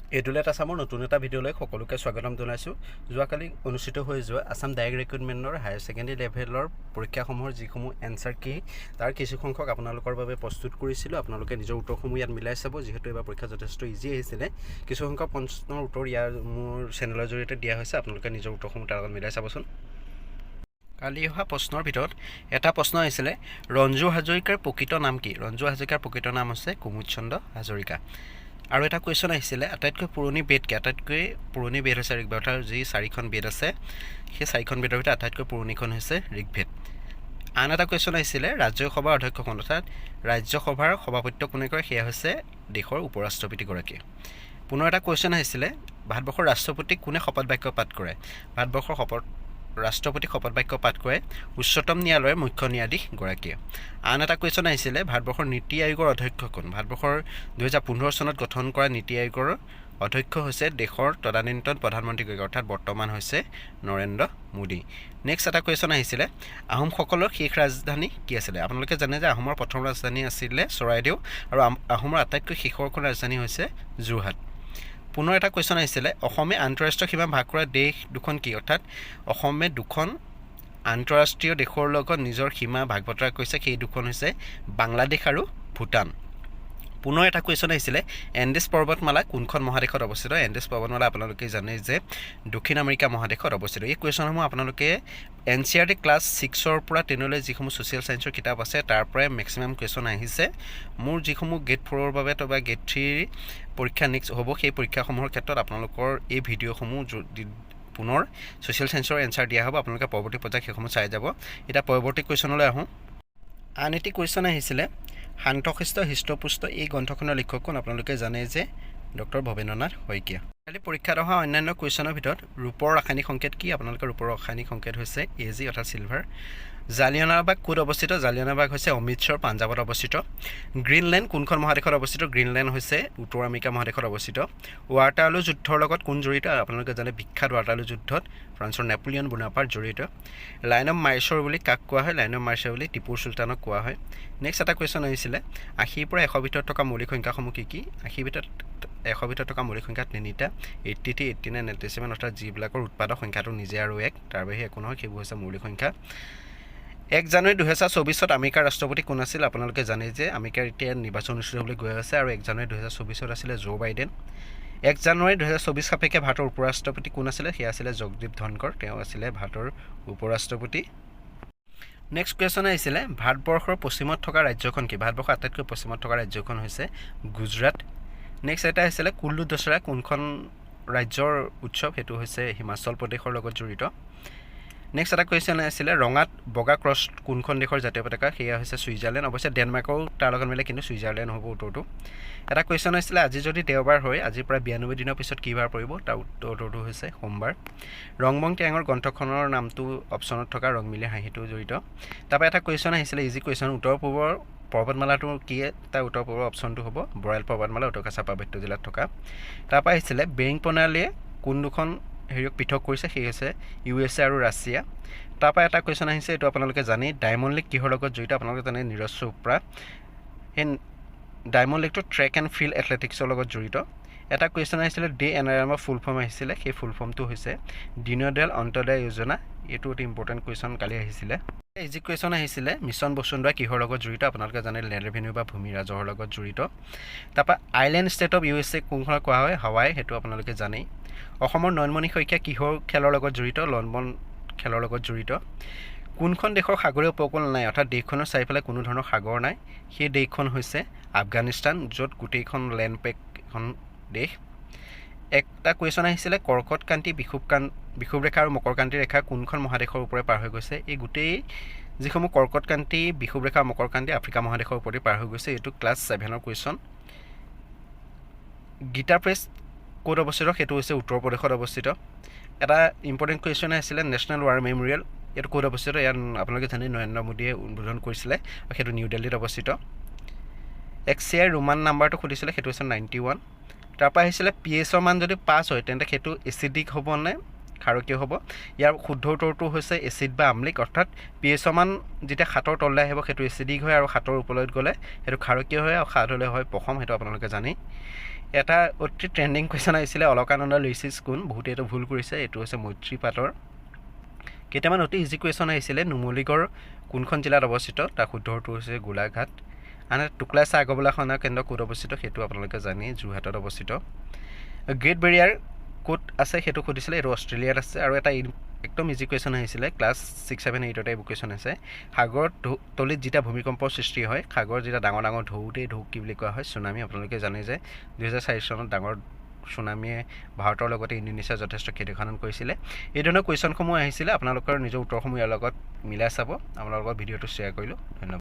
এডুলেট আছামৰ নতুন এটা ভিডিঅ'লৈ সকলোকে স্বাগতম জনাইছোঁ। যোৱাকালি অনুষ্ঠিত হৈ যোৱা আছাম ডাইৰেক্ট ৰিক্ৰুইটমেণ্টৰ হায়াৰ ছেকেণ্ডেৰী লেভেলৰ পৰীক্ষাসমূহৰ যিসমূহ এনচাৰ কি তাৰ কিছু সংখ্যক আপোনালোকৰ বাবে প্ৰস্তুত কৰিছিলোঁ। আপোনালোকে নিজৰ উত্তৰসমূহ ইয়াত মিলাই চাব, যিহেতু এইবাৰ পৰীক্ষা যথেষ্ট ইজি আহিছিলে। কিছু সংখ্যক প্ৰশ্নৰ উত্তৰ ইয়াৰ মোৰ চেনেলৰ জৰিয়তে দিয়া হৈছে, আপোনালোকে নিজৰ উত্তৰসমূহ তাৰ লগত মিলাই চাবচোন। কালি অহা প্ৰশ্নৰ ভিতৰত এটা প্ৰশ্ন আহিছিলে, ৰঞ্জু হাজৰিকাৰ প্ৰকৃত নাম কি? ৰঞ্জু হাজৰিকাৰ প্ৰকৃত নাম হৈছে কুমুদ চন্দ্ৰ হাজৰিকা। আৰু এটা কুৱেশ্যন আহিছিলে, আটাইতকৈ পুৰণি বেদ কি? আটাইতকৈ পুৰণি বেদ হৈছে ঋগ্বেদ, অৰ্থাৎ যি 4খন বেদ আছে সেই 4খন বেদৰ ভিতৰত আটাইতকৈ পুৰণিখন হৈছে ঋগ্বেদ। আন এটা কুৱেশ্যন আহিছিলে, ৰাজ্যসভাৰ অধ্যক্ষ কোন? অৰ্থাৎ ৰাজ্যসভাৰ সভাপতিত্ব কোনে কৰে? সেয়া হৈছে দেশৰ উপ ৰাষ্ট্ৰপতিগৰাকীয়ে। পুনৰ এটা কুৱেশ্যন আহিছিলে, ভাৰতবৰ্ষৰ ৰাষ্ট্ৰপতিক কোনে শপত বাক্য পাঠ কৰে? ভাৰতবৰ্ষৰ ৰাষ্ট্ৰপতিক শপত বাক্য পাঠ কৰে উচ্চতম ন্যায়ালয়ৰ মুখ্য ন্যায়াধীশগৰাকীয়ে। আন এটা কুৱেশ্যন আহিছিলে, ভাৰতবৰ্ষৰ নীতি আয়োগৰ অধ্যক্ষ কোন? ভাৰতবৰ্ষৰ 2015 চনত গঠন কৰা নীতি আয়োগৰ অধ্যক্ষ হৈছে দেশৰ তদানীন্তন প্ৰধানমন্ত্ৰীগৰাকী, অৰ্থাৎ বৰ্তমান হৈছে নৰেন্দ্ৰ মোদী। নেক্সট এটা কুৱেশ্যন আহিছিলে, আহোমসকলৰ শেষ ৰাজধানী কি আছিলে? আপোনালোকে জানে যে আহোমৰ প্ৰথম ৰাজধানী আছিলে চৰাইদেউ, আৰু আহোমৰ আটাইতকৈ শেষৰখন ৰাজধানী হৈছে যোৰহাট। পুনৰ এটা কুৱেশ্যন আহিছিলে, অসমে আন্তঃৰাষ্ট্ৰীয় সীমা ভাগ কৰা দেশ দুখন কি? অৰ্থাৎ অসমে দুখন আন্তঃৰাষ্ট্ৰীয় দেশৰ লগত নিজৰ সীমা ভাগ বতৰা কৰিছে, সেই দুখন হৈছে বাংলাদেশ আৰু ভূটান। পুনৰ এটা কুৱেশ্যন আহিছিলে, এণ্ডেছ পৰ্বতমালা কোনখন মহাদেশত অৱস্থিত? এণ্ডেছ পৰ্বতমালা আপোনালোকে জানে যে দক্ষিণ আমেৰিকা মহাদেশত অৱস্থিত। এই কুৱেশ্যনসমূহ আপোনালোকে NCERT ক্লাছ 6ৰ পৰা 10লৈ যিসমূহ ছ'চিয়েল ছায়েন্সৰ কিতাপ আছে তাৰ পৰাই মেক্সিমাম কুৱেশ্যন আহিছে। মোৰ যিসমূহ গেট 4ৰ বাবে অথবা গেট 3 পৰীক্ষা নেক্সট হ'ব, সেই পৰীক্ষাসমূহৰ ক্ষেত্ৰত আপোনালোকৰ এই ভিডিঅ'সমূহ পুনৰ ছ'চিয়েল ছায়েন্সৰ এনচাৰ দিয়া হ'ব। আপোনালোকে পৰৱৰ্তী পৰ্যায়ত সেইসমূহ চাই যাব। এতিয়া পৰৱৰ্তী কুৱেশ্যনলৈ আহোঁ। আন এটি কুৱেশ্যন আহিছিলে, শান্তশিষ্ট হৃষ্টপুষ্ট এই গ্ৰন্থখনৰ লিখক কোন? আপোনালোকে জানে যে ডক্টৰ ভৱেন্দ্ৰনাথ শইকীয়া। কালি পৰীক্ষাত অহা অন্যান্য কুৱেশ্যনৰ ভিতৰত ৰূপৰ ৰাসায়নিক সংকেত কি? আপোনালোকৰ ৰূপৰ ৰাসায়নিক সংকেত হৈছে Ag অৰ্থাৎ চিলভাৰ। জালিয়ানাবাগ ক'ত অৱস্থিত? জালিয়ানাবাগ হৈছে অমৃতসৰ পাঞ্জাৱত অৱস্থিত। গ্ৰীণলেণ্ড কোনখন মহাদেশত অৱস্থিত? গ্ৰীণলেণ্ড হৈছে উত্তৰ আমেৰিকা মহাদেশত অৱস্থিত। ৱাটাৰলু যুদ্ধৰ লগত কোন জড়িত? আপোনালোকে জানে বিখ্যাত ৱাটাৰলু যুদ্ধত ফ্ৰান্সৰ নেপোলিয়ন বোনাপাৰ্ট জড়িত। লাইন অফ মাৰ্চৰ বুলি কাক কোৱা হয়? লাইন অফ মাৰ্চৰ বুলি টিপুৰ চুলতানক কোৱা হয়। নেক্সট এটা কুৱেশ্যন আহিছিলে, 80ৰ পৰা 100 ভিতৰত থকা মৌলিক সংখ্যাসমূহ কি কি? 100 ভিতৰত থকা মৌলিক সংখ্যা তিনিটা, 83, 89, 87, অৰ্থাৎ যিবিলাকৰ উৎপাদক সংখ্যাটো নিজে আৰু 1, তাৰ বাহিৰে একো নহয়, সেইবোৰ হৈছে মৌলিক সংখ্যা। 1 জানুৱাৰী 2024 আমেৰিকাৰ ৰাষ্ট্ৰপতি কোন আছিল? আপোনালোকে জানে যে আমেৰিকাৰ এতিয়া নিৰ্বাচন অনুষ্ঠিত হ'বলৈ গৈ আছে, আৰু 1 জানুৱাৰী 2024 আছিলে জো বাইডেন। 1 জানুৱাৰী 2024 সাপেক্ষে ভাৰতৰ উপ ৰাষ্ট্ৰপতি কোন আছিলে? সেয়া আছিলে জগদীপ ধনখৰ, তেওঁ আছিলে ভাৰতৰ উপ ৰাষ্ট্ৰপতি। নেক্সট কুৱেশ্যন আহিছিলে, ভাৰতবৰ্ষৰ পশ্চিমত থকা ৰাজ্যখন কি? ভাৰতবৰ্ষৰ আটাইতকৈ পশ্চিমত থকা ৰাজ্যখন হৈছে গুজৰাট। নেক্সট এটা আহিছিলে, কুল্লু দছৰা কোনখন ৰাজ্যৰ উৎসৱ? সেইটো হৈছে হিমাচল প্ৰদেশৰ লগত জড়িত। নেক্সট এটা কুৱেশ্যন আছিলে, ৰঙাত বগা ক্ৰছ কোনখন দেশৰ জাতীয় পতাকা? সেয়া হৈছে ছুইজাৰলেণ্ড। অৱশ্যে ডেনমাৰ্কৰো তাৰ লগত মিলে, কিন্তু ছুইজাৰলেণ্ড হ'ব উত্তৰটো। এটা কুৱেশ্যন আছিলে, আজি যদি দেওবাৰ হয় আজিৰ পৰা 92 দিনৰ পিছত কি বাৰ পৰিব? তাৰ উত্তৰটো হৈছে সোমবাৰ। ৰংমং টেঙৰ গ্ৰন্থখনৰ নামটো অপশ্যনত থকা ৰংমিলিৰ হাঁহিটো জড়িত। তাৰপৰা এটা কুৱেশ্যন আহিছিলে, ইজি কুৱেশ্যন, উত্তৰ পূবৰ পৰ্বতমালাটো কি? তাৰ উত্তৰ পূবৰ অপশ্যনটো হ'ব বৰাইল পৰ্বতমালা, উত্তৰ কাছাৰ পাৰ্বত্য জিলাত থকা। তাৰপৰা আহিছিলে, বেৰিং প্ৰণালীয়ে কোন দুখন হেৰিক পৃথক কৰিছে? সেই হৈছে USA আৰু ৰাছিয়া। তাৰপৰা এটা কুৱেশ্যন আহিছে, এইটো আপোনালোকে জানেই, ডায়মণ্ড লীগ কিহৰ লগত জড়িত? আপোনালোকে জানে নীৰজ চোপ্ৰা। সেই ডায়মণ্ড লীগটো ট্ৰেক এণ্ড ফিল্ড এথলেটিক্সৰ লগত জড়িত। এটা কুৱেশ্যন আহিছিলে, DNRMৰ ফুল ফৰ্ম আহিছিলে, সেই ফুল ফৰ্মটো হৈছে দীনদয়াল অন্ত্যোদয় যোজনা। এইটো অতি ইম্পৰ্টেণ্ট কুৱেশ্যন কালি আহিছিলে। ইজি কুৱেশ্যন আহিছিলে, মিছন বসুন্ধৰা কিহৰ লগত জড়িত? আপোনালোকে জানে লেণ্ড ৰেভিনিউ বা ভূমি ৰাজহৰ লগত জড়িত। তাৰপৰা আইলেণ্ড ষ্টেট অফ USA কোনখনক কোৱা হয়? হাৱাই, সেইটো আপোনালোকে জানেই। অসমৰ নয়নমণি শইকীয়া কিহৰ খেলৰ লগত জড়িত? লন বন খেলৰ লগত জড়িত। কোনখন দেশৰ সাগৰীয় উপকূল নাই? অৰ্থাৎ দেশখনৰ চাৰিওফালে কোনো ধৰণৰ সাগৰ নাই, সেই দেশখন হৈছে আফগানিস্তান, য'ত গোটেইখন লেণ্ড পেক এখন দেশ। একটা কুৱেশ্যন আহিছিলে, কৰ্কটক্ৰান্তি বিষুৱৰেখা আৰু মকৰক্ৰান্তি ৰেখা কোনখন মহাদেশৰ ওপৰে পাৰ হৈ গৈছে? এই গোটেই যিসমূহ কৰ্কটক্ৰান্তি, বিষুৱৰেখা আৰু মকৰক্ৰান্তি আফ্ৰিকা মহাদেশৰ ওপৰতে পাৰ হৈ গৈছে। এইটো ক্লাছ 7ৰ কুৱেশ্যন। গীতা প্ৰেছ ক'ত অৱস্থিত? সেইটো হৈছে উত্তৰ প্ৰদেশত অৱস্থিত। এটা ইম্পৰ্টেণ্ট কুৱেশ্যন আহিছিলে, নেশ্যনেল ৱাৰ মেমৰিয়েল এইটো ক'ত অৱস্থিত? ইয়াত আপোনালোকে জানে নৰেন্দ্ৰ মোদীয়ে উদ্বোধন কৰিছিলে, আৰু সেইটো নিউ দিল্লীত অৱস্থিত। XCI ৰোমান নাম্বাৰটো সুধিছিলে, সেইটো হৈছে 91। তাৰপৰা আহিছিলে, pH-ৰ মান যদি 5 হয় তেন্তে সেইটো এচিডিক হ'বনে ক্ষাৰকীয় হ'ব? ইয়াৰ শুদ্ধ উত্তৰটো হৈছে এচিড বা আমলিক, অৰ্থাৎ pH-ৰ মান যেতিয়া 7ৰ তললৈ আহিব সেইটো এচিডিক হয়, আৰু 7ৰ ওপৰত গ'লে সেইটো ক্ষাৰকীয় হয়, আৰু 7 হ'লে হয় পশম, সেইটো আপোনালোকে জানেই। এটা অতি ট্ৰেণ্ডিং কুৱেশ্যন আহিছিলে অলকানন্দ লিচিছ কোন, বহুতে এইটো ভুল কৰিছে, এইটো হৈছে মৈত্ৰী পাটৰ। কেইটামান অতি ইজি কুৱেশ্যন আহিছিলে, নুমলীগড় কোনখন জিলাত অৱস্থিত, তাৰ শুদ্ধটো হৈছে গোলাঘাট। আনহাতে টুকলাই চাহ গৱেষণা কেন্দ্ৰ ক'ত অৱস্থিত, সেইটো আপোনালোকে জানি যোৰহাটত অৱস্থিত। গ্ৰেট বেৰিয়াৰ ক'ত আছে সেইটো সুধিছিলে, এইটো অষ্ট্ৰেলিয়াত আছে। আৰু এটা একদম ইজি কুৱেশ্যন আহিছিলে, ক্লাছ 6, 7, 8তে এইবোৰ কুৱেশ্যন আছে। সাগৰ তলিত যেতিয়া ভূমিকম্পৰ সৃষ্টি হয়, সাগৰ যেতিয়া ডাঙৰ ডাঙৰ ঢৌতে ঢৌক কি বুলি কোৱা হয়, চুনামি। আপোনালোকে জানে যে 2004 চনত ডাঙৰ চুনামিয়ে ভাৰতৰ লগতে ইণ্ডোনেছিয়াৰ যথেষ্ট ক্ষতিসাধন কৰিছিলে। এই ধৰণৰ কুৱেশ্যনসমূহ আহিছিলে, আপোনালোকৰ নিজৰ উত্তৰসমূহ ইয়াৰ লগত মিলাই চাব। আপোনালোকৰ ভিডিঅ'টো শ্বেয়াৰ কৰিলোঁ, ধন্যবাদ।